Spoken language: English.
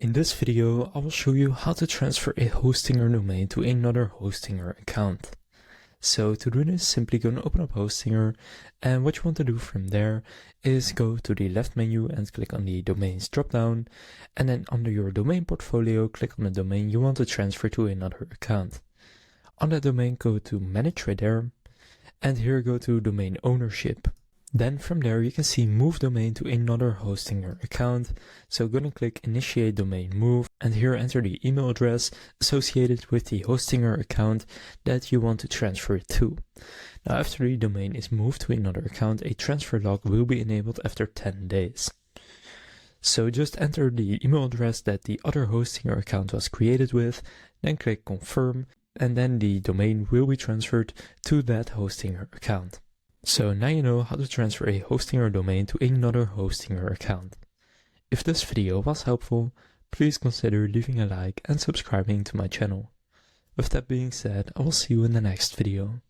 In this video, I will show you how to transfer a Hostinger domain to another Hostinger account. So to do this, simply go and open up Hostinger, and what you want to do from there is go to the left menu and click on the domains dropdown, and then under your domain portfolio, click on the domain you want to transfer to another account. On that domain, go to manage right there, and here go to domain ownership. Then from there you can see move domain to another Hostinger account, so go and click initiate domain move, and here enter the email address associated with the Hostinger account that you want to transfer it to. Now after the domain is moved to another account, a transfer log will be enabled after 10 days. So just enter the email address that the other Hostinger account was created with, then click confirm, and then the domain will be transferred to that Hostinger account. So now you know how to transfer a Hostinger domain to another Hostinger account. If this video was helpful, please consider leaving a like and subscribing to my channel. With that being said, I will see you in the next video.